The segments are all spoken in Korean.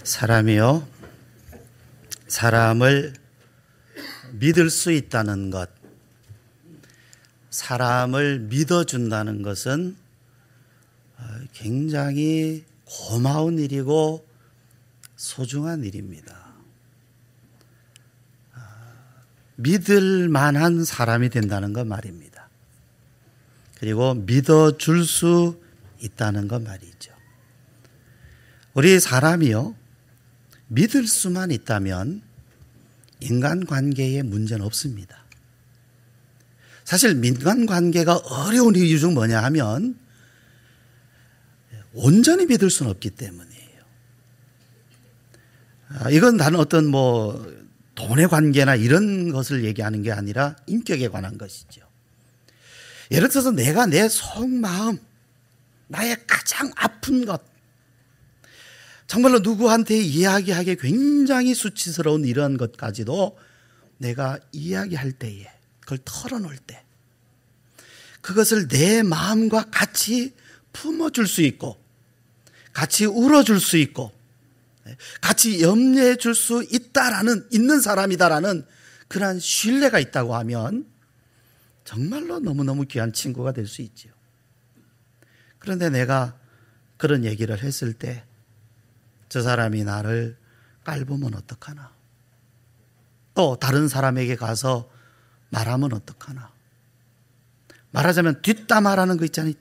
사람이요, 사람을 믿을 수 있다는 것, 사람을 믿어준다는 것은 굉장히 고마운 일이고 소중한 일입니다. 믿을 만한 사람이 된다는 것 말입니다. 그리고 믿어줄 수 있다는 것 말이죠. 우리 사람이요, 믿을 수만 있다면 인간관계에 문제는 없습니다. 사실 인간관계가 어려운 이유 중 뭐냐 하면 온전히 믿을 수는 없기 때문이에요. 이건 다른 어떤 돈의 관계나 이런 것을 얘기하는 게 아니라 인격에 관한 것이죠. 예를 들어서 내가 내 속마음, 나의 가장 아픈 것, 정말로 누구한테 이야기하기 굉장히 수치스러운 이런 것까지도 내가 이야기할 때에, 그걸 털어놓을 때, 그것을 내 마음과 같이 품어줄 수 있고, 같이 울어줄 수 있고, 같이 염려해 줄 수 있는 사람이다라는 그러한 신뢰가 있다고 하면 정말로 너무너무 귀한 친구가 될 수 있죠. 그런데 내가 그런 얘기를 했을 때 저 사람이 나를 깔보면 어떡하나, 또 다른 사람에게 가서 말하면 어떡하나, 말하자면 뒷담화라는 거 있잖아요.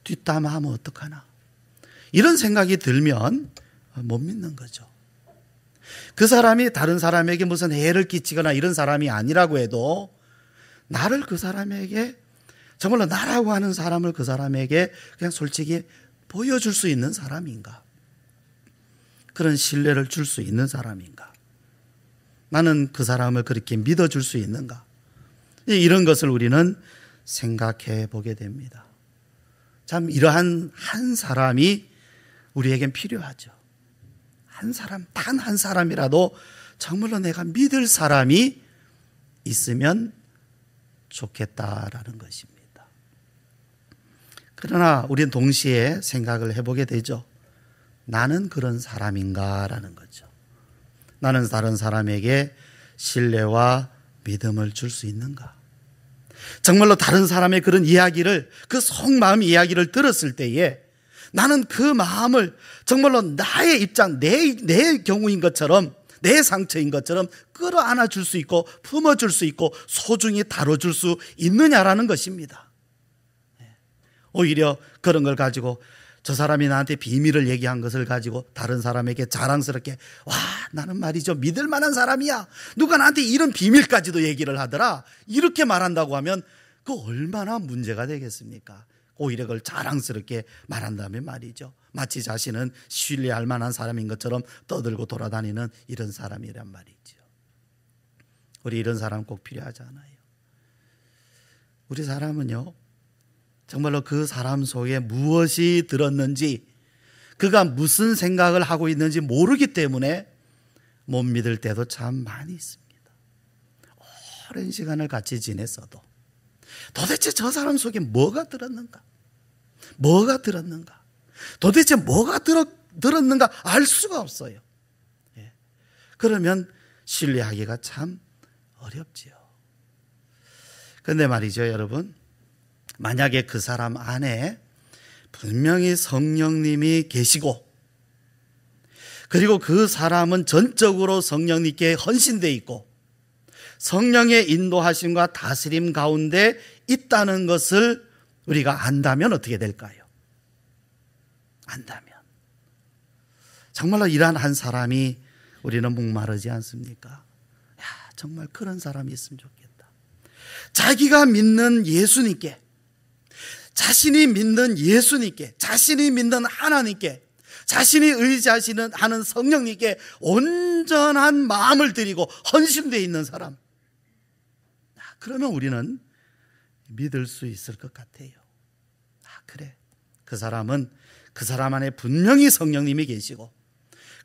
뒷담화하면 어떡하나, 이런 생각이 들면 못 믿는 거죠. 그 사람이 다른 사람에게 무슨 해를 끼치거나 이런 사람이 아니라고 해도 나를 그 사람에게, 정말로 나라고 하는 사람을 그 사람에게 그냥 솔직히 보여줄 수 있는 사람인가, 그런 신뢰를 줄 수 있는 사람인가, 나는 그 사람을 그렇게 믿어줄 수 있는가, 이런 것을 우리는 생각해 보게 됩니다. 참 이러한 한 사람이 우리에겐 필요하죠. 한 사람, 단 한 사람이라도 정말로 내가 믿을 사람이 있으면 좋겠다라는 것입니다. 그러나 우리는 동시에 생각을 해보게 되죠. 나는 그런 사람인가라는 거죠. 나는 다른 사람에게 신뢰와 믿음을 줄 수 있는가? 정말로 다른 사람의 그런 이야기를, 그 속마음 이야기를 들었을 때에 나는 그 마음을 정말로 나의 입장, 내 경우인 것처럼, 내 상처인 것처럼 끌어안아 줄 수 있고 품어줄 수 있고 소중히 다뤄줄 수 있느냐라는 것입니다. 오히려 그런 걸 가지고 저 사람이 나한테 비밀을 얘기한 것을 가지고 다른 사람에게 자랑스럽게, 와, 나는 말이죠, 믿을 만한 사람이야, 누가 나한테 이런 비밀까지도 얘기를 하더라, 이렇게 말한다고 하면 그 얼마나 문제가 되겠습니까? 오히려 그걸 자랑스럽게 말한다면 말이죠, 마치 자신은 신뢰할 만한 사람인 것처럼 떠들고 돌아다니는 이런 사람이란 말이죠. 우리 이런 사람 꼭 필요하지 않아요. 우리 사람은요, 정말로 그 사람 속에 무엇이 들었는지, 그가 무슨 생각을 하고 있는지 모르기 때문에 못 믿을 때도 참 많이 있습니다. 오랜 시간을 같이 지냈어도 도대체 저 사람 속에 뭐가 들었는가, 도대체 뭐가 들었는가 알 수가 없어요. 그러면 신뢰하기가 참 어렵지요. 그런데 말이죠, 여러분, 만약에 그 사람 안에 분명히 성령님이 계시고, 그리고 그 사람은 전적으로 성령님께 헌신되어 있고 성령의 인도하심과 다스림 가운데 있다는 것을 우리가 안다면 어떻게 될까요? 안다면 정말로 이러한 한 사람이 우리는 목마르지 않습니까? 야, 정말 그런 사람이 있으면 좋겠다. 자기가 믿는 예수님께, 자신이 믿는 예수님께, 자신이 믿는 하나님께, 자신이 의지하는 성령님께 온전한 마음을 드리고 헌신되어 있는 사람, 그러면 우리는 믿을 수 있을 것 같아요. 그래, 그 사람은 그 사람 안에 분명히 성령님이 계시고,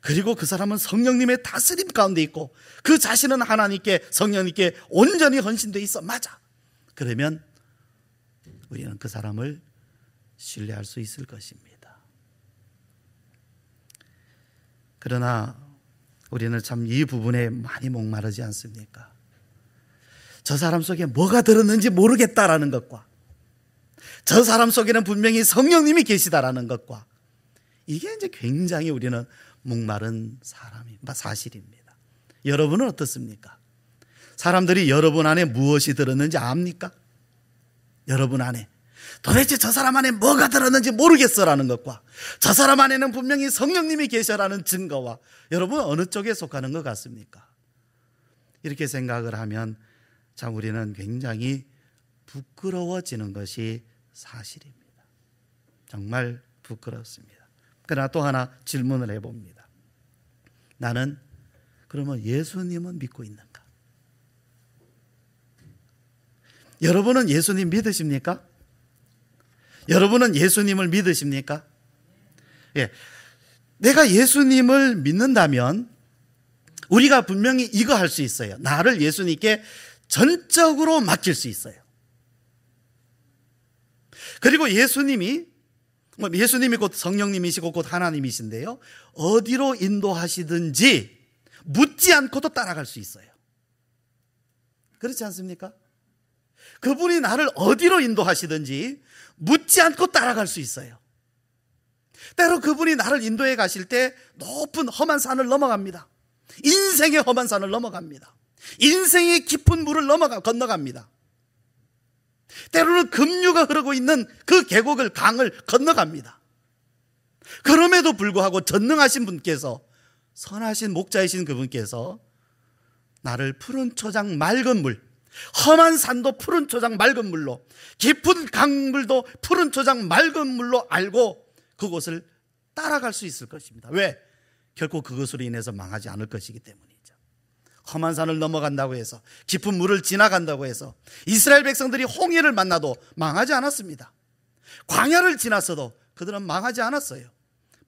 그리고 그 사람은 성령님의 다스림 가운데 있고, 그 자신은 하나님께, 성령님께 온전히 헌신되어 있어. 맞아. 그러면 우리는 그 사람을 신뢰할 수 있을 것입니다. 그러나 우리는 참 이 부분에 많이 목마르지 않습니까? 저 사람 속에 뭐가 들었는지 모르겠다라는 것과 저 사람 속에는 분명히 성령님이 계시다라는 것과 이게 이제 굉장히 우리는 목마른 사실입니다. 여러분은 어떻습니까? 사람들이 여러분 안에 무엇이 들었는지 압니까? 여러분 안에 도대체 저 사람 안에 뭐가 들었는지 모르겠어라는 것과 저 사람 안에는 분명히 성령님이 계셔라는 증거와 여러분 어느 쪽에 속하는 것 같습니까? 이렇게 생각을 하면 참 우리는 굉장히 부끄러워지는 것이 사실입니다. 정말 부끄럽습니다. 그러나 또 하나 질문을 해봅니다. 나는 그러면 예수님은 믿고 있는가? 여러분은 예수님 믿으십니까? 여러분은 예수님을 믿으십니까? 예. 내가 예수님을 믿는다면 우리가 분명히 이거 할 수 있어요. 나를 예수님께 전적으로 맡길 수 있어요. 그리고 예수님이 곧 성령님이시고 곧 하나님이신데요. 어디로 인도하시든지 묻지 않고도 따라갈 수 있어요. 그렇지 않습니까? 그분이 나를 어디로 인도하시든지 묻지 않고 따라갈 수 있어요. 때로 그분이 나를 인도해 가실 때 높은 험한 산을 넘어갑니다. 인생의 험한 산을 넘어갑니다. 인생의 깊은 물을 건너갑니다. 때로는 급류가 흐르고 있는 그 계곡을 강을 건너갑니다. 그럼에도 불구하고 전능하신 분께서 선하신 목자이신 그분께서 나를 푸른 초장 맑은 물, 험한 산도 푸른 초장 맑은 물로, 깊은 강물도 푸른 초장 맑은 물로 알고 그곳을 따라갈 수 있을 것입니다. 왜? 결코 그것으로 인해서 망하지 않을 것이기 때문이죠. 험한 산을 넘어간다고 해서, 깊은 물을 지나간다고 해서 이스라엘 백성들이 홍해를 만나도 망하지 않았습니다. 광야를 지났어도 그들은 망하지 않았어요.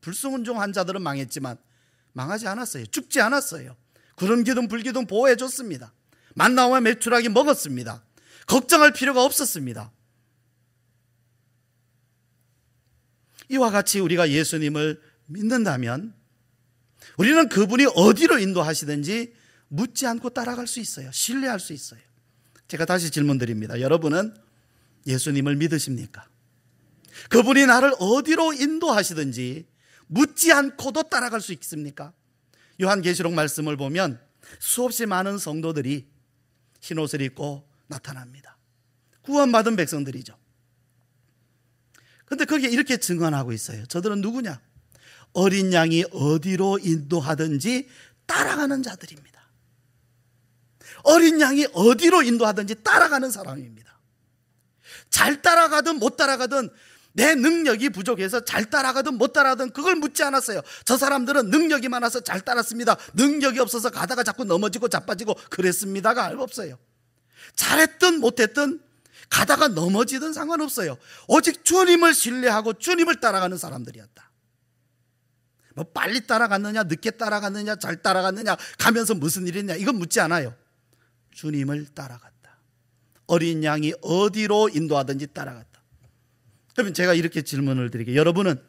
불순종한 자들은 망했지만 망하지 않았어요. 죽지 않았어요. 구름 기둥 불 기둥 보호해 줬습니다. 만나와 메추라기 먹었습니다. 걱정할 필요가 없었습니다. 이와 같이 우리가 예수님을 믿는다면 우리는 그분이 어디로 인도하시든지 묻지 않고 따라갈 수 있어요. 신뢰할 수 있어요. 제가 다시 질문 드립니다. 여러분은 예수님을 믿으십니까? 그분이 나를 어디로 인도하시든지 묻지 않고도 따라갈 수 있습니까? 요한계시록 말씀을 보면 수없이 많은 성도들이 흰옷을 입고 나타납니다. 구원받은 백성들이죠. 그런데 거기에 이렇게 증언하고 있어요. 저들은 누구냐? 어린 양이 어디로 인도하든지 따라가는 자들입니다. 어린 양이 어디로 인도하든지 따라가는 사람입니다. 잘 따라가든 못 따라가든 내 능력이 부족해서 잘 따라가든 못 따라가든 그걸 묻지 않았어요. 저 사람들은 능력이 많아서 잘 따랐습니다. 능력이 없어서 가다가 자꾸 넘어지고 자빠지고 그랬습니다가 없어요. 잘했든 못했든 가다가 넘어지든 상관없어요. 오직 주님을 신뢰하고 주님을 따라가는 사람들이었다. 뭐 빨리 따라갔느냐 늦게 따라갔느냐 잘 따라갔느냐 가면서 무슨 일이 있냐 이건 묻지 않아요. 주님을 따라갔다. 어린 양이 어디로 인도하든지 따라갔다. 그러면 제가 이렇게 질문을 드릴게요. 여러분은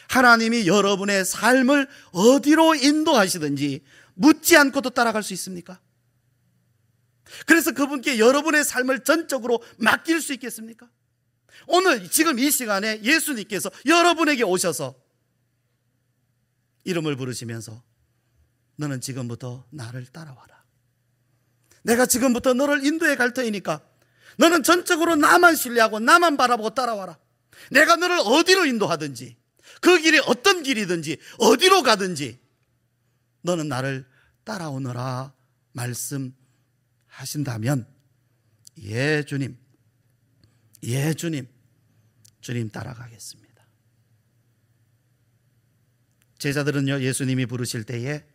하나님이 여러분의 삶을 어디로 인도하시든지 묻지 않고도 따라갈 수 있습니까? 그래서 그분께 여러분의 삶을 전적으로 맡길 수 있겠습니까? 오늘 지금 이 시간에 예수님께서 여러분에게 오셔서 이름을 부르시면서 너는 지금부터 나를 따라와라. 내가 지금부터 너를 인도해 갈 터이니까 너는 전적으로 나만 신뢰하고 나만 바라보고 따라와라. 내가 너를 어디로 인도하든지 그 길이 어떤 길이든지 어디로 가든지 너는 나를 따라오너라 말씀하신다면 예 주님, 예 주님, 주님 따라가겠습니다. 제자들은요 예수님이 부르실 때에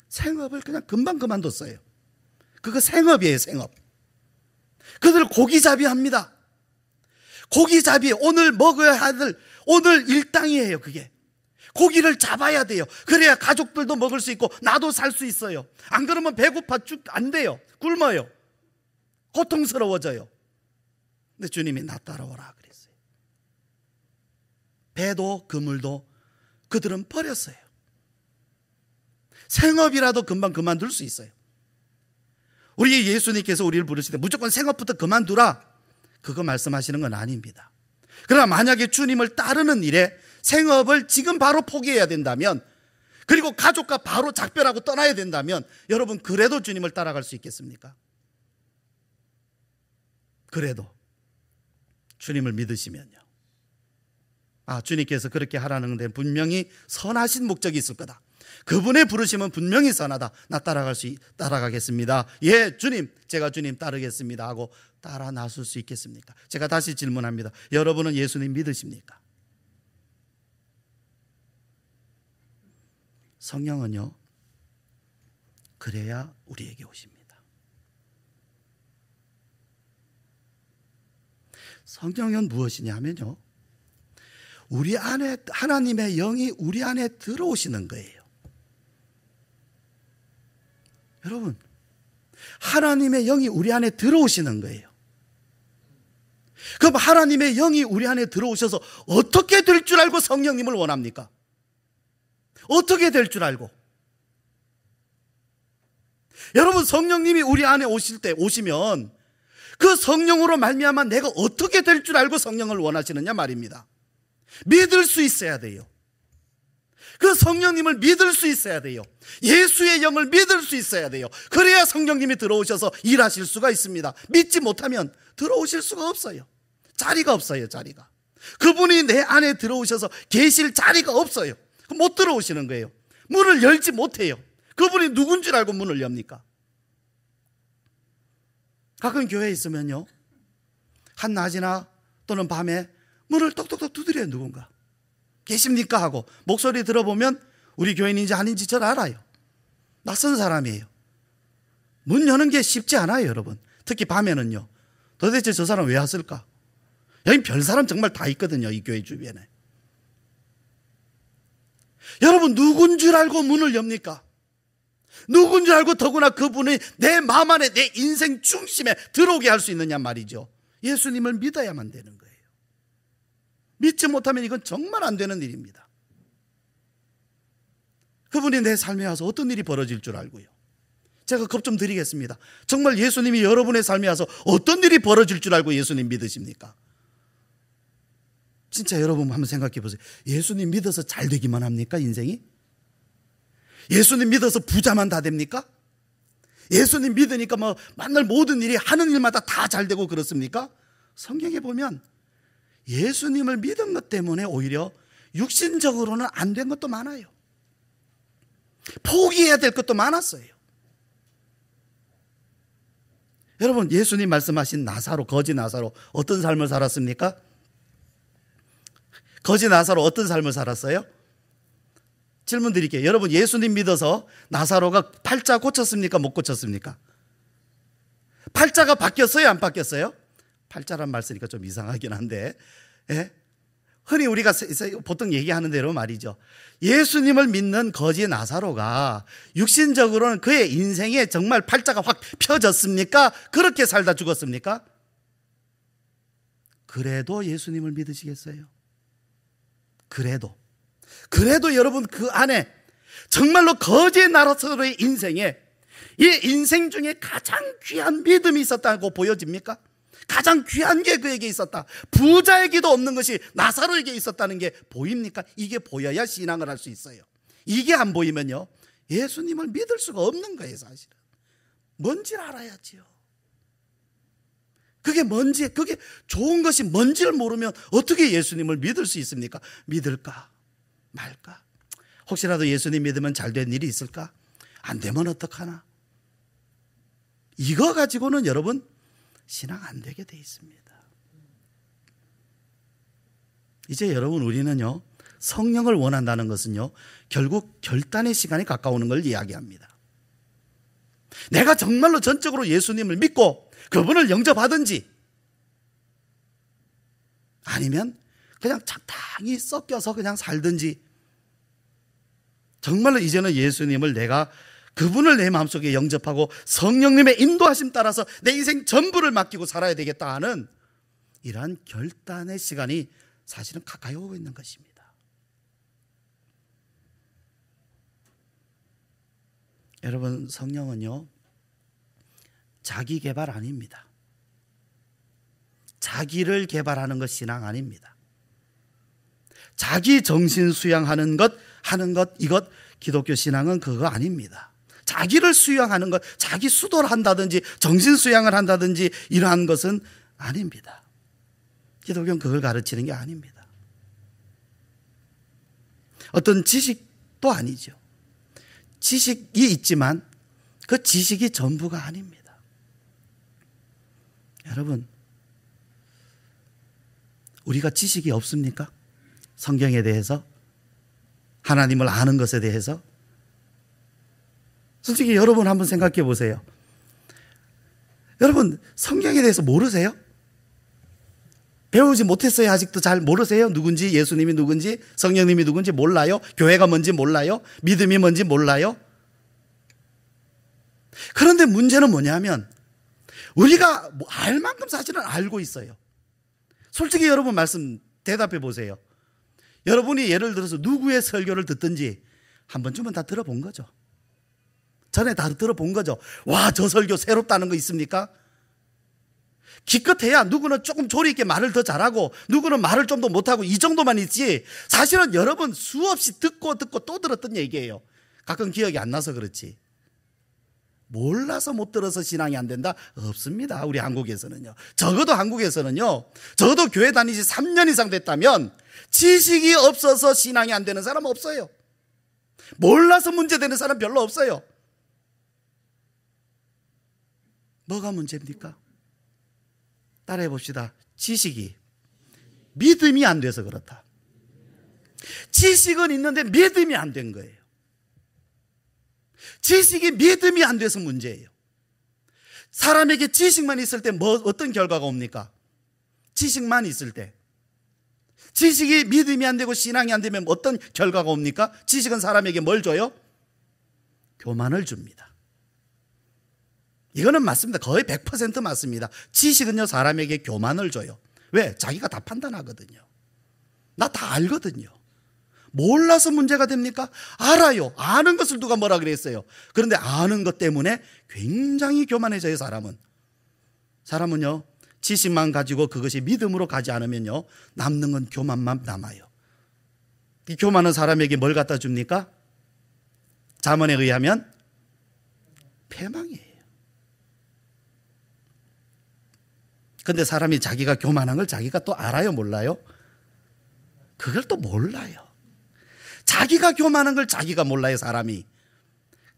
생업을 그냥 금방 그만뒀어요. 그거 생업이에요. 생업. 그들 고기잡이 합니다. 고기잡이 오늘 먹어야 할 오늘 일당이에요. 그게 고기를 잡아야 돼요. 그래야 가족들도 먹을 수 있고 나도 살 수 있어요. 안 그러면 배고파 안 돼요. 굶어요. 고통스러워져요. 근데 주님이 나 따라오라 그랬어요. 배도 그물도 그들은 버렸어요. 생업이라도 금방 그만둘 수 있어요. 우리 예수님께서 우리를 부르실 때 무조건 생업부터 그만두라, 그거 말씀하시는 건 아닙니다. 그러나 만약에 주님을 따르는 일에 생업을 지금 바로 포기해야 된다면, 그리고 가족과 바로 작별하고 떠나야 된다면, 여러분 그래도 주님을 따라갈 수 있겠습니까? 그래도 주님을 믿으시면요, 주님께서 그렇게 하라는 데 분명히 선하신 목적이 있을 거다. 그분의 부르심은 분명히 선하다. 나 따라가겠습니다. 예, 주님, 제가 주님 따르겠습니다 하고 따라 나설 수 있겠습니까? 제가 다시 질문합니다. 여러분은 예수님 믿으십니까? 성령은요, 그래야 우리에게 오십니다. 성령은 무엇이냐면요, 우리 안에 하나님의 영이 우리 안에 들어오시는 거예요. 여러분, 하나님의 영이 우리 안에 들어오시는 거예요. 그럼 하나님의 영이 우리 안에 들어오셔서 어떻게 될 줄 알고 성령님을 원합니까? 어떻게 될 줄 알고? 여러분, 성령님이 우리 안에 오시면 그 성령으로 말미암아 내가 어떻게 될 줄 알고 성령을 원하시느냐 말입니다. 믿을 수 있어야 돼요. 그 성령님을 믿을 수 있어야 돼요. 예수의 영을 믿을 수 있어야 돼요. 그래야 성령님이 들어오셔서 일하실 수가 있습니다. 믿지 못하면 들어오실 수가 없어요. 자리가 없어요. 자리가. 그분이 내 안에 들어오셔서 계실 자리가 없어요. 못 들어오시는 거예요. 문을 열지 못해요. 그분이 누군 줄 알고 문을 엽니까? 가끔 교회에 있으면요, 한낮이나 또는 밤에 문을 똑똑똑 두드려요. 누군가 계십니까 하고 목소리 들어보면 우리 교인인지 아닌지 잘 알아요. 낯선 사람이에요. 문 여는 게 쉽지 않아요. 여러분, 특히 밤에는요. 도대체 저 사람 왜 왔을까? 여기 별 사람 정말 다 있거든요, 이 교회 주변에. 여러분, 누군 줄 알고 문을 엽니까? 누군 줄 알고 더구나 그분이 내 마음 안에, 내 인생 중심에 들어오게 할 수 있느냐 말이죠. 예수님을 믿어야만 되는 거예요. 믿지 못하면 이건 정말 안 되는 일입니다. 그분이 내 삶에 와서 어떤 일이 벌어질 줄 알고요. 제가 겁 좀 드리겠습니다. 정말 예수님이 여러분의 삶에 와서 어떤 일이 벌어질 줄 알고 예수님 믿으십니까? 진짜 여러분 한번 생각해 보세요. 예수님 믿어서 잘 되기만 합니까, 인생이? 예수님 믿어서 부자만 다 됩니까? 예수님 믿으니까 만날 모든 일이 하는 일마다 다 잘 되고 그렇습니까? 성경에 보면 예수님을 믿은 것 때문에 오히려 육신적으로는 안 된 것도 많아요. 포기해야 될 것도 많았어요. 여러분, 예수님 말씀하신 나사로, 거지 나사로 어떤 삶을 살았습니까? 거지 나사로 어떤 삶을 살았어요? 질문 드릴게요. 여러분, 예수님 믿어서 나사로가 팔자 고쳤습니까? 못 고쳤습니까? 팔자가 바뀌었어요? 안 바뀌었어요? 팔자란 말 쓰니까 좀 이상하긴 한데, 예? 흔히 우리가 보통 얘기하는 대로 말이죠. 예수님을 믿는 거지 나사로가 육신적으로는 그의 인생에 정말 팔자가 확 펴졌습니까? 그렇게 살다 죽었습니까? 그래도 예수님을 믿으시겠어요? 그래도 여러분, 그 안에 정말로 거지 나사로의 인생에, 이 인생 중에 가장 귀한 믿음이 있었다고 보여집니까? 가장 귀한 게 그에게 있었다. 부자에게도 없는 것이 나사로에게 있었다는 게 보입니까? 이게 보여야 신앙을 할 수 있어요. 이게 안 보이면요, 예수님을 믿을 수가 없는 거예요. 사실은 뭔지를 알아야지요. 그게 뭔지, 그게 좋은 것이 뭔지를 모르면 어떻게 예수님을 믿을 수 있습니까? 믿을까 말까? 혹시라도 예수님 믿으면 잘 된 일이 있을까? 안 되면 어떡하나? 이거 가지고는 여러분 신앙 안 되게 돼 있습니다. 이제 여러분, 우리는요, 성령을 원한다는 것은요, 결국 결단의 시간이 가까우는 걸 이야기합니다. 내가 정말로 전적으로 예수님을 믿고 그분을 영접하든지, 아니면 그냥 적당히 섞여서 그냥 살든지, 정말로 이제는 예수님을 내가, 그분을 내 마음속에 영접하고 성령님의 인도하심 따라서 내 인생 전부를 맡기고 살아야 되겠다 하는 이러한 결단의 시간이 사실은 가까이 오고 있는 것입니다. 여러분, 성령은요, 자기 개발 아닙니다. 자기를 개발하는 것 신앙 아닙니다. 자기 정신 수양하는 것, 하는 것, 이것 기독교 신앙은 그거 아닙니다. 자기를 수양하는 것, 자기 수도를 한다든지 정신 수양을 한다든지 이러한 것은 아닙니다. 기독교는 그걸 가르치는 게 아닙니다. 어떤 지식도 아니죠. 지식이 있지만 그 지식이 전부가 아닙니다. 여러분, 우리가 지식이 없습니까? 성경에 대해서, 하나님을 아는 것에 대해서. 솔직히 여러분 한번 생각해 보세요. 여러분, 성경에 대해서 모르세요? 배우지 못했어요? 아직도 잘 모르세요? 누군지, 예수님이 누군지, 성령님이 누군지 몰라요? 교회가 뭔지 몰라요? 믿음이 뭔지 몰라요? 그런데 문제는 뭐냐면 우리가 알 만큼 사실은 알고 있어요. 솔직히 여러분 말씀 대답해 보세요. 여러분이 예를 들어서 누구의 설교를 듣든지 한 번쯤은 다 들어본 거죠. 전에 다 들어본 거죠. 와, 저 설교 새롭다는 거 있습니까? 기껏해야 누구는 조금 조리 있게 말을 더 잘하고 누구는 말을 좀 더 못하고 이 정도만 있지, 사실은 여러분 수없이 듣고 또 들었던 얘기예요. 가끔 기억이 안 나서 그렇지. 몰라서 못 들어서 신앙이 안 된다? 없습니다. 우리 한국에서는요. 적어도 한국에서는요, 적어도 교회 다니지 3년 이상 됐다면 지식이 없어서 신앙이 안 되는 사람 없어요. 몰라서 문제되는 사람 별로 없어요. 뭐가 문제입니까? 따라해 봅시다. 지식이 믿음이 안 돼서 그렇다. 지식은 있는데 믿음이 안 된 거예요. 지식이 믿음이 안 돼서 문제예요. 사람에게 지식만 있을 때 어떤 결과가 옵니까? 지식만 있을 때. 지식이 믿음이 안 되고 신앙이 안 되면 어떤 결과가 옵니까? 지식은 사람에게 뭘 줘요? 교만을 줍니다. 이거는 맞습니다. 거의 100% 맞습니다. 지식은요, 사람에게 교만을 줘요. 왜? 자기가 다 판단하거든요. 나 다 알거든요. 몰라서 문제가 됩니까? 알아요. 아는 것을 누가 뭐라 그랬어요. 그런데 아는 것 때문에 굉장히 교만해져요, 사람은. 사람은요, 지식만 가지고 그것이 믿음으로 가지 않으면요, 남는 건 교만만 남아요. 이 교만은 사람에게 뭘 갖다 줍니까? 잠언에 의하면 패망이에요. 근데 사람이 자기가 교만한 걸 자기가 또 알아요, 몰라요? 그걸 또 몰라요. 자기가 교만한 걸 자기가 몰라요, 사람이.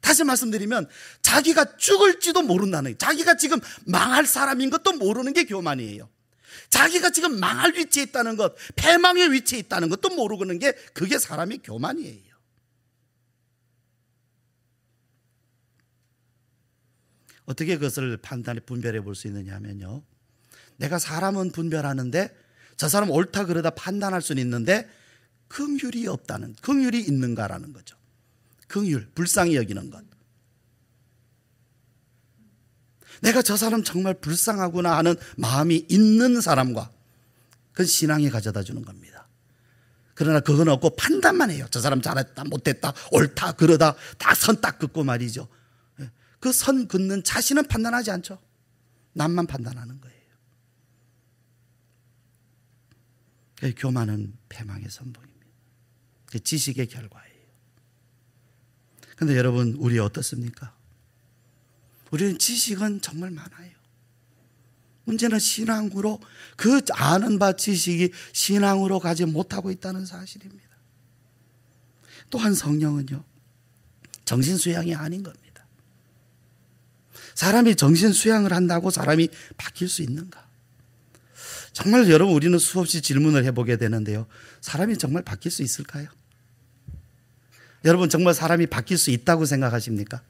다시 말씀드리면 자기가 죽을지도 모른다는, 자기가 지금 망할 사람인 것도 모르는 게 교만이에요. 자기가 지금 망할 위치에 있다는 것, 패망의 위치에 있다는 것도 모르는 게, 그게 사람이 교만이에요. 어떻게 그것을 판단해 분별해 볼 수 있느냐 하면요, 내가 사람은 분별하는데 저 사람 옳다 그러다 판단할 수는 있는데 긍휼이 없다는, 긍휼이 있는가라는 거죠. 긍휼, 불쌍히 여기는 것. 내가 저 사람 정말 불쌍하구나 하는 마음이 있는 사람과, 그건 신앙이 가져다 주는 겁니다. 그러나 그건 없고 판단만 해요. 저 사람 잘했다, 못했다, 옳다, 그러다 다 선 딱 긋고 말이죠. 그 선 긋는 자신은 판단하지 않죠. 남만 판단하는 거예요. 교만은 패망의 선봉입니다. 그게 지식의 결과예요. 그런데 여러분, 우리 어떻습니까? 우리는 지식은 정말 많아요. 문제는 신앙으로, 그 아는 바 지식이 신앙으로 가지 못하고 있다는 사실입니다. 또한 성령은요, 정신수양이 아닌 겁니다. 사람이 정신수양을 한다고 사람이 바뀔 수 있는가? 정말 여러분, 우리는 수없이 질문을 해보게 되는데요, 사람이 정말 바뀔 수 있을까요? 여러분, 정말 사람이 바뀔 수 있다고 생각하십니까?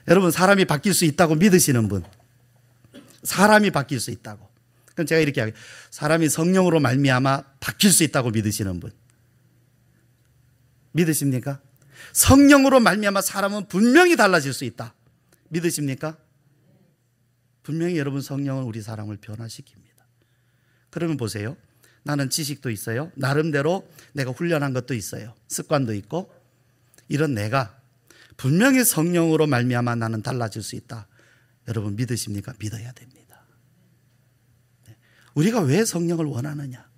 여러분, 사람이 바뀔 수 있다고 믿으시는 분, 사람이 바뀔 수 있다고. 그럼 제가 이렇게 하겠습니다. 사람이 성령으로 말미암아 바뀔 수 있다고 믿으시는 분, 믿으십니까? 성령으로 말미암아 사람은 분명히 달라질 수 있다, 믿으십니까? 분명히 여러분, 성령은 우리 사람을 변화시킵니다. 그러면 보세요. 나는 지식도 있어요. 나름대로 내가 훈련한 것도 있어요. 습관도 있고. 이런 내가 분명히 성령으로 말미암아 나는 달라질 수 있다. 여러분 믿으십니까? 믿어야 됩니다. 우리가 왜 성령을 원하느냐?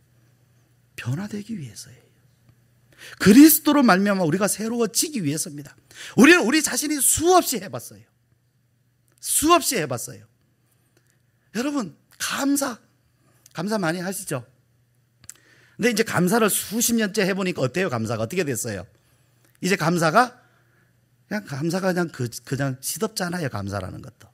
변화되기 위해서예요. 그리스도로 말미암아 우리가 새로워지기 위해서입니다. 우리는 우리 자신이 수없이 해봤어요. 수없이 해봤어요. 여러분 감사 많이 하시죠? 근데 이제 감사를 수십 년째 해보니까 어때요? 감사가 어떻게 됐어요? 이제 감사가 그냥 시덥잖아요. 감사라는 것도.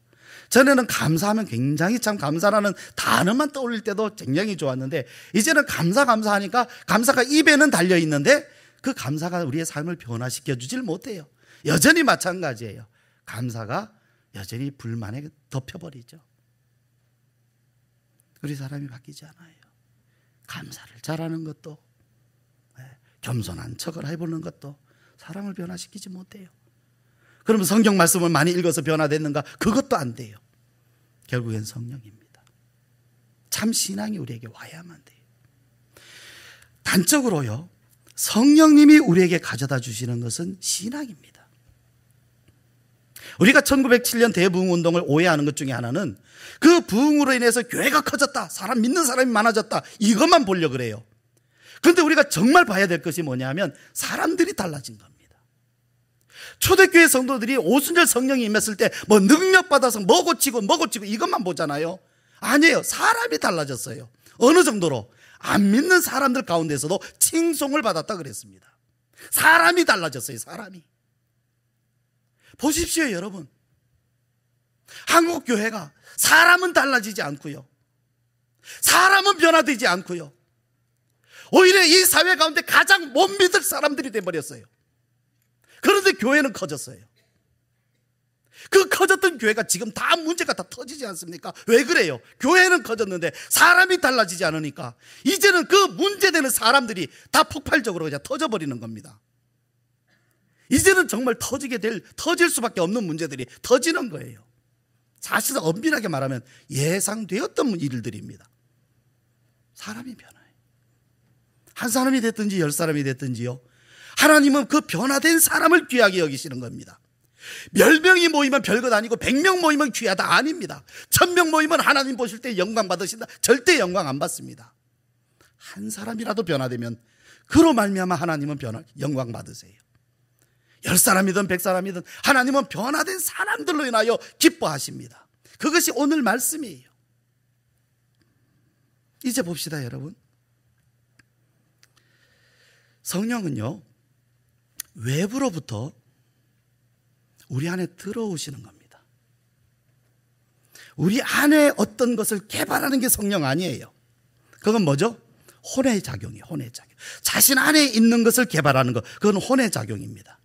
전에는 감사하면 굉장히 참 감사라는 단어만 떠올릴 때도 굉장히 좋았는데 이제는 감사하니까 감사가 입에는 달려 있는데 그 감사가 우리의 삶을 변화시켜 주질 못해요. 여전히 마찬가지예요. 감사가 여전히 불만에 덮여버리죠. 우리 사람이 바뀌지 않아요. 감사를 잘하는 것도 겸손한 척을 해보는 것도 사람을 변화시키지 못해요. 그러면 성경 말씀을 많이 읽어서 변화됐는가? 그것도 안 돼요. 결국엔 성령입니다. 참 신앙이 우리에게 와야만 돼요. 단적으로요, 성령님이 우리에게 가져다 주시는 것은 신앙입니다. 우리가 1907년 대부흥운동을 오해하는 것 중에 하나는 그 부흥으로 인해서 교회가 커졌다, 믿는 사람이 많아졌다, 이것만 보려고 그래요. 그런데 우리가 정말 봐야 될 것이 뭐냐면 사람들이 달라진 겁니다. 초대교회 성도들이 오순절 성령이 임했을 때 뭐 능력받아서 뭐 고치고 이것만 보잖아요. 아니에요. 사람이 달라졌어요. 어느 정도로? 안 믿는 사람들 가운데서도 칭송을 받았다 그랬습니다. 사람이 달라졌어요. 사람이. 보십시오 여러분. 한국 교회가 사람은 달라지지 않고요, 사람은 변화되지 않고요, 오히려 이 사회 가운데 가장 못 믿을 사람들이 돼버렸어요. 그런데 교회는 커졌어요. 그 커졌던 교회가 지금 다 문제가 다 터지지 않습니까? 왜 그래요? 교회는 커졌는데 사람이 달라지지 않으니까 이제는 그 문제되는 사람들이 다 폭발적으로 그냥 터져버리는 겁니다. 이제는 정말 터질 수밖에 없는 문제들이 터지는 거예요. 사실은 엄밀하게 말하면 예상되었던 일들입니다. 사람이 변화해요. 한 사람이 됐든지 10사람이 됐든지요, 하나님은 그 변화된 사람을 귀하게 여기시는 겁니다. 10명이 모이면 별것 아니고 100명 모이면 귀하다 아닙니다. 1000명 모이면 하나님 보실 때 영광 받으신다? 절대 영광 안 받습니다. 한 사람이라도 변화되면 그로 말미암아 하나님은 영광 받으세요. 10사람이든 100사람이든 하나님은 변화된 사람들로 인하여 기뻐하십니다. 그것이 오늘 말씀이에요. 이제 봅시다 여러분. 성령은요, 외부로부터 우리 안에 들어오시는 겁니다. 우리 안에 어떤 것을 개발하는 게 성령 아니에요. 그건 뭐죠? 혼의 작용이에요. 혼의 작용. 자신 안에 있는 것을 개발하는 것, 그건 혼의 작용입니다.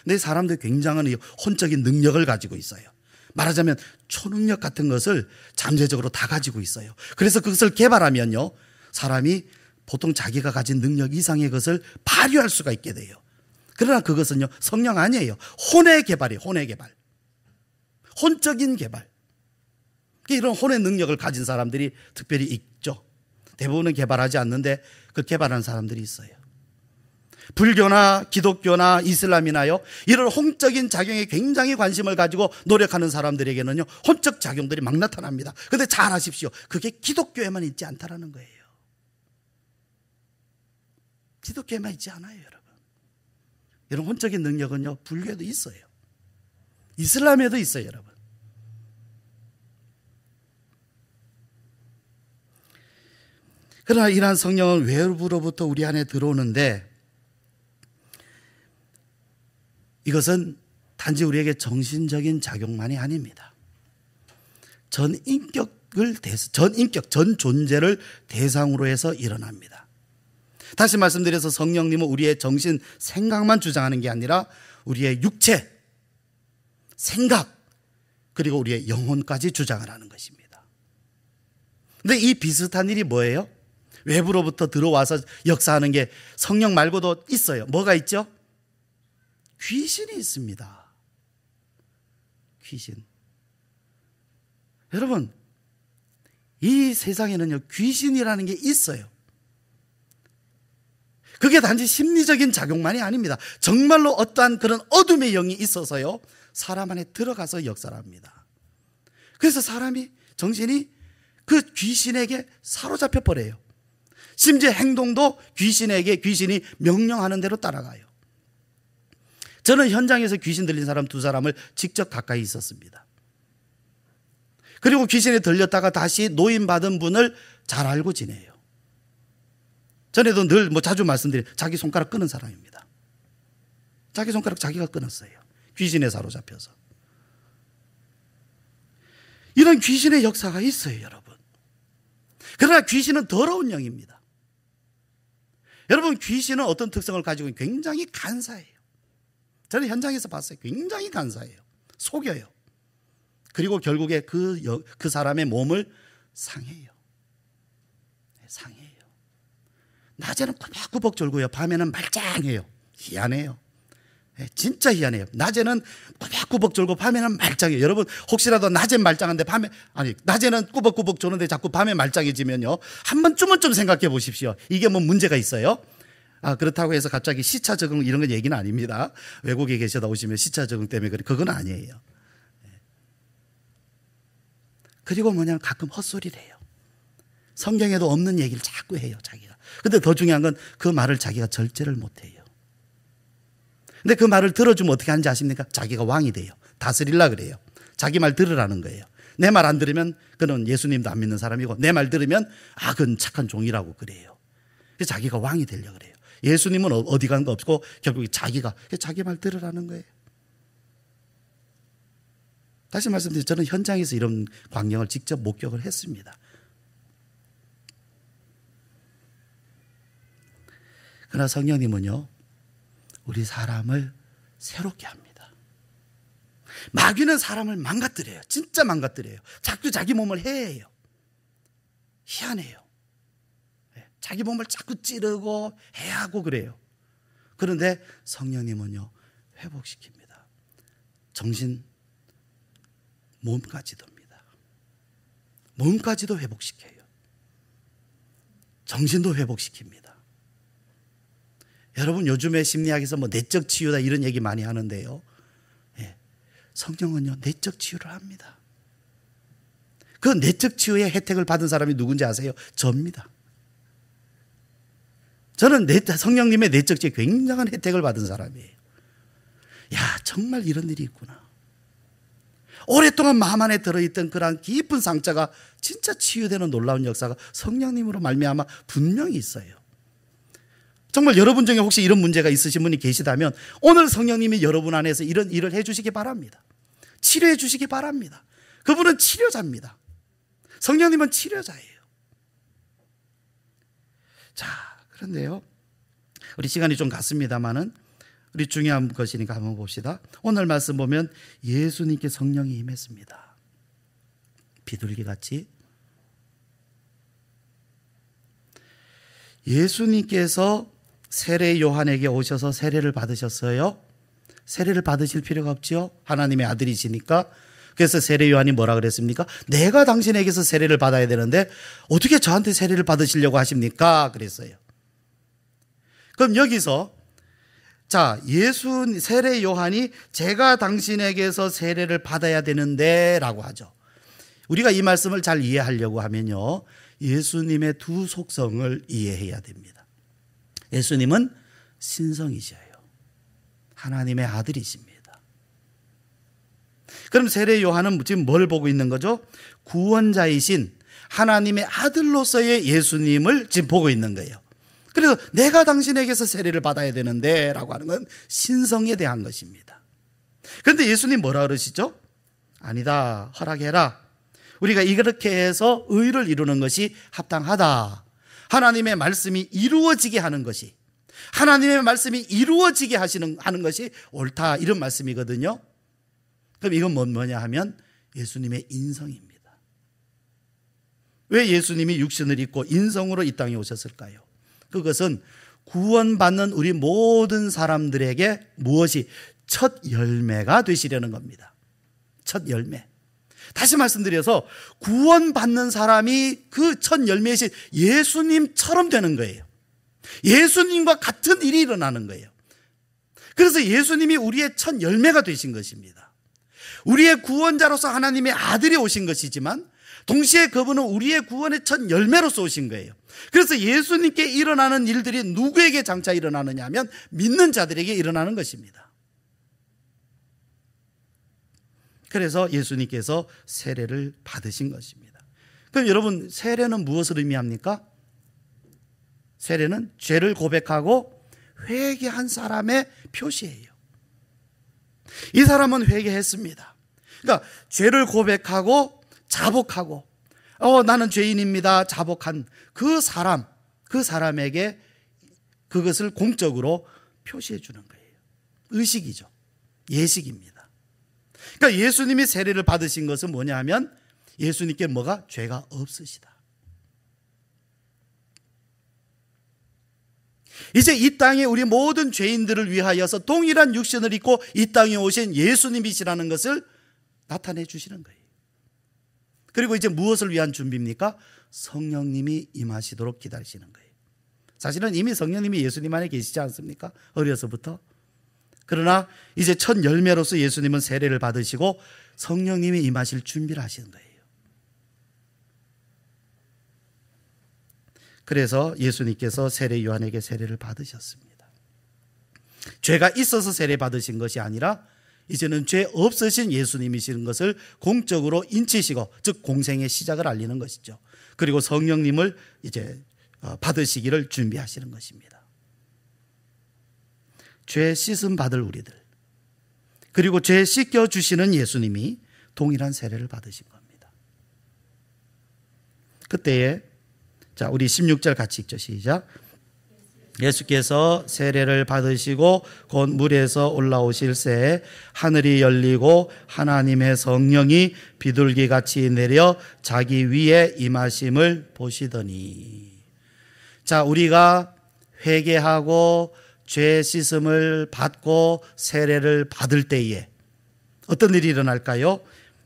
근데 사람들이 굉장한 혼적인 능력을 가지고 있어요. 말하자면 초능력 같은 것을 잠재적으로 다 가지고 있어요. 그래서 그것을 개발하면요, 사람이 보통 자기가 가진 능력 이상의 것을 발휘할 수가 있게 돼요. 그러나 그것은요, 성령 아니에요. 혼의 개발이에요. 혼의 개발. 혼적인 개발. 이런 혼의 능력을 가진 사람들이 특별히 있죠. 대부분은 개발하지 않는데 그 개발하는 사람들이 있어요. 불교나 기독교나 이슬람이나요, 이런 혼적인 작용에 굉장히 관심을 가지고 노력하는 사람들에게는요, 혼적 작용들이 막 나타납니다. 그런데 잘 아십시오. 그게 기독교에만 있지 않다라는 거예요. 기독교에만 있지 않아요, 여러분. 이런 혼적인 능력은요, 불교에도 있어요. 이슬람에도 있어요, 여러분. 그러나 이러한 성령은 외부로부터 우리 안에 들어오는데 이것은 단지 우리에게 정신적인 작용만이 아닙니다. 전 존재를 대상으로 해서 일어납니다. 다시 말씀드려서 성령님은 우리의 정신, 생각만 주장하는 게 아니라 우리의 육체, 생각, 그리고 우리의 영혼까지 주장을 하는 것입니다. 근데 이 비슷한 일이 뭐예요? 외부로부터 들어와서 역사하는 게 성령 말고도 있어요. 뭐가 있죠? 귀신이 있습니다. 귀신. 여러분, 이 세상에는요, 귀신이라는 게 있어요. 그게 단지 심리적인 작용만이 아닙니다. 정말로 어떠한 그런 어둠의 영이 있어서요, 사람 안에 들어가서 역사를 합니다. 그래서 사람이, 정신이 그 귀신에게 사로잡혀 버려요. 심지어 행동도 귀신에게, 귀신이 명령하는 대로 따라가요. 저는 현장에서 귀신 들린 사람 2사람을 직접 가까이 있었습니다. 그리고 귀신에 들렸다가 다시 노인받은 분을 잘 알고 지내요. 전에도 늘 자주 말씀드린, 자기 손가락 끊은 사람입니다. 자기 손가락 자기가 끊었어요. 귀신에 사로잡혀서. 이런 귀신의 역사가 있어요, 여러분. 그러나 귀신은 더러운 영입니다. 여러분, 귀신은 어떤 특성을 가지고 굉장히 간사해요. 저는 현장에서 봤어요. 굉장히 간사해요. 속여요. 그리고 결국에 그 사람의 몸을 상해요. 상해요. 낮에는 꾸벅꾸벅 졸고요, 밤에는 말짱해요. 희한해요. 진짜 희한해요. 낮에는 꾸벅꾸벅 졸고 밤에는 말짱해요. 여러분, 혹시라도 낮엔 말짱한데 낮에는 꾸벅꾸벅 조는데 자꾸 밤에 말짱해지면요, 한 번쯤은 좀 생각해 보십시오. 이게 뭐 문제가 있어요? 그렇다고 해서 갑자기 시차 적응 이런 건 얘기는 아닙니다. 외국에 계시다 오시면 시차 적응 때문에 그래, 그건 아니에요. 그리고 뭐냐면 가끔 헛소리를 해요. 성경에도 없는 얘기를 자꾸 해요, 자기가. 근데 더 중요한 건 그 말을 자기가 절제를 못해요. 근데 그 말을 들어주면 어떻게 하는지 아십니까? 자기가 왕이 돼요. 다스리려고 그래요. 자기 말 들으라는 거예요. 내 말 안 들으면 그는 예수님도 안 믿는 사람이고, 내 말 들으면 그건 착한 종이라고 그래요. 그래서 자기가 왕이 되려고 그래요. 예수님은 어디 간 거 없고 결국 자기 말 들으라는 거예요. 다시 말씀드리면 저는 현장에서 이런 광경을 직접 목격을 했습니다. 그러나 성령님은요, 우리 사람을 새롭게 합니다. 마귀는 사람을 망가뜨려요. 진짜 망가뜨려요. 자꾸 자기 몸을 해해요. 희한해요. 자기 몸을 자꾸 찌르고 해하고 그래요. 그런데 성령님은요, 회복시킵니다. 정신, 몸까지도입니다. 몸까지도 회복시켜요. 정신도 회복시킵니다. 여러분, 요즘에 심리학에서 내적 치유다 이런 얘기 많이 하는데요, 성령은요, 내적 치유를 합니다. 그 내적 치유의 혜택을 받은 사람이 누군지 아세요? 저입니다. 저는 성령님의 내적 치유에 굉장한 혜택을 받은 사람이에요. 정말 이런 일이 있구나. 오랫동안 마음 안에 들어있던 그러한 깊은 상처가 진짜 치유되는 놀라운 역사가 성령님으로 말미암아 분명히 있어요. 정말 여러분 중에 혹시 이런 문제가 있으신 분이 계시다면 오늘 성령님이 여러분 안에서 이런 일을 해주시기 바랍니다. 치료해 주시기 바랍니다. 그분은 치료자입니다. 성령님은 치료자예요. 자, 그런데요, 우리 시간이 좀 갔습니다만은 우리 중요한 것이니까 한번 봅시다. 오늘 말씀 보면 예수님께 성령이 임했습니다. 비둘기같이. 예수님께서 세례 요한에게 오셔서 세례를 받으셨어요. 세례를 받으실 필요가 없죠. 하나님의 아들이시니까. 그래서 세례 요한이 뭐라 그랬습니까? 내가 당신에게서 세례를 받아야 되는데 어떻게 저한테 세례를 받으시려고 하십니까? 그랬어요. 그럼 여기서 세례 요한이 제가 당신에게서 세례를 받아야 되는데 라고 하죠. 우리가 이 말씀을 잘 이해하려고 하면요, 예수님의 두 속성을 이해해야 됩니다. 예수님은 신성이셔요. 하나님의 아들이십니다. 그럼 세례 요한은 지금 뭘 보고 있는 거죠? 구원자이신 하나님의 아들로서의 예수님을 지금 보고 있는 거예요. 그래서 내가 당신에게서 세례를 받아야 되는데 라고 하는 건 신성에 대한 것입니다. 그런데 예수님 뭐라 그러시죠? 아니다, 허락해라. 우리가 이렇게 해서 의를 이루는 것이 합당하다. 하나님의 말씀이 이루어지게 하는 것이, 하나님의 말씀이 이루어지게 하는 것이 옳다, 이런 말씀이거든요. 그럼 이건 뭐냐 하면 예수님의 인성입니다. 왜 예수님이 육신을 입고 인성으로 이 땅에 오셨을까요? 그것은 구원받는 우리 모든 사람들에게 무엇이 첫 열매가 되시려는 겁니다. 첫 열매. 다시 말씀드려서 구원받는 사람이 그 첫 열매이신 예수님처럼 되는 거예요. 예수님과 같은 일이 일어나는 거예요. 그래서 예수님이 우리의 첫 열매가 되신 것입니다. 우리의 구원자로서 하나님의 아들이 오신 것이지만 동시에 그분은 우리의 구원의 첫 열매로서 오신 거예요. 그래서 예수님께 일어나는 일들이 누구에게 장차 일어나느냐 하면 믿는 자들에게 일어나는 것입니다. 그래서 예수님께서 세례를 받으신 것입니다. 그럼 여러분, 세례는 무엇을 의미합니까? 세례는 죄를 고백하고 회개한 사람의 표시예요. 이 사람은 회개했습니다. 그러니까 죄를 고백하고 자복하고 나는 죄인입니다 자복한 그 사람에게 그것을 공적으로 표시해 주는 거예요. 의식이죠. 예식입니다. 그러니까 예수님이 세례를 받으신 것은 뭐냐 하면 예수님께 뭐가? 죄가 없으시다. 이제 이 땅에 우리 모든 죄인들을 위하여서 동일한 육신을 입고 이 땅에 오신 예수님이시라는 것을 나타내 주시는 거예요. 그리고 이제 무엇을 위한 준비입니까? 성령님이 임하시도록 기다리시는 거예요. 사실은 이미 성령님이 예수님 안에 계시지 않습니까? 어려서부터. 그러나 이제 첫 열매로서 예수님은 세례를 받으시고 성령님이 임하실 준비를 하시는 거예요. 그래서 예수님께서 세례 요한에게 세례를 받으셨습니다. 죄가 있어서 세례 받으신 것이 아니라 이제는 죄 없으신 예수님이시는 것을 공적으로 인치시고, 즉 공생의 시작을 알리는 것이죠. 그리고 성령님을 이제 받으시기를 준비하시는 것입니다. 죄 씻음 받을 우리들, 그리고 죄 씻겨 주시는 예수님이 동일한 세례를 받으신 겁니다. 그때에 자, 우리 16절 같이 읽죠. 시작. 예수께서 세례를 받으시고 곧 물에서 올라오실 새에 하늘이 열리고 하나님의 성령이 비둘기같이 내려 자기 위에 임하심을 보시더니. 자, 우리가 회개하고 죄 씻음을 받고 세례를 받을 때에 어떤 일이 일어날까요?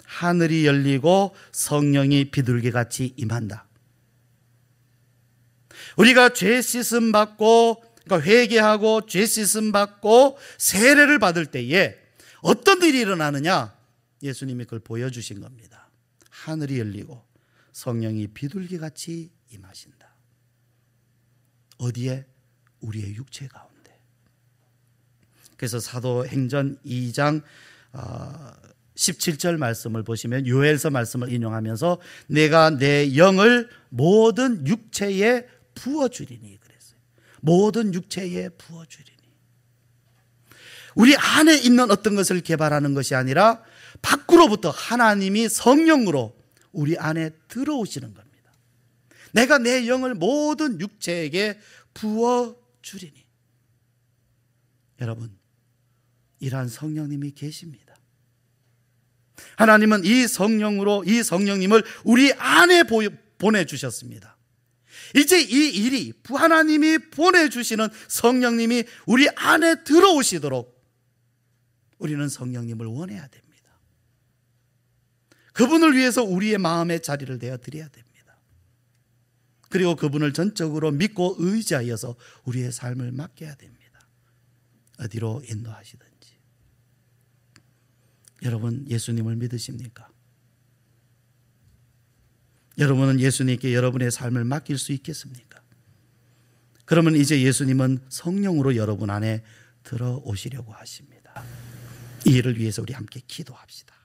하늘이 열리고 성령이 비둘기같이 임한다. 우리가 죄 씻음 받고, 그러니까 회개하고 죄 씻음 받고 세례를 받을 때에 어떤 일이 일어나느냐? 예수님이 그걸 보여주신 겁니다. 하늘이 열리고 성령이 비둘기같이 임하신다. 어디에? 우리의 육체 가운데. 그래서 사도행전 2장 17절 말씀을 보시면 요엘서 말씀을 인용하면서 내가 내 영을 모든 육체에 부어주리니 그랬어요. 모든 육체에 부어주리니. 우리 안에 있는 어떤 것을 개발하는 것이 아니라 밖으로부터 하나님이 성령으로 우리 안에 들어오시는 겁니다. 내가 내 영을 모든 육체에게 부어주리니. 여러분, 이러한 성령님이 계십니다. 하나님은 이 성령님을 우리 안에 보내주셨습니다. 이제 이 일이 하나님이 보내주시는 성령님이 우리 안에 들어오시도록 우리는 성령님을 원해야 됩니다. 그분을 위해서 우리의 마음의 자리를 내어 드려야 됩니다. 그리고 그분을 전적으로 믿고 의지하여서 우리의 삶을 맡겨야 됩니다. 어디로 인도하시든지. 여러분, 예수님을 믿으십니까? 여러분은 예수님께 여러분의 삶을 맡길 수 있겠습니까? 그러면 이제 예수님은 성령으로 여러분 안에 들어오시려고 하십니다. 이 일을 위해서 우리 함께 기도합시다.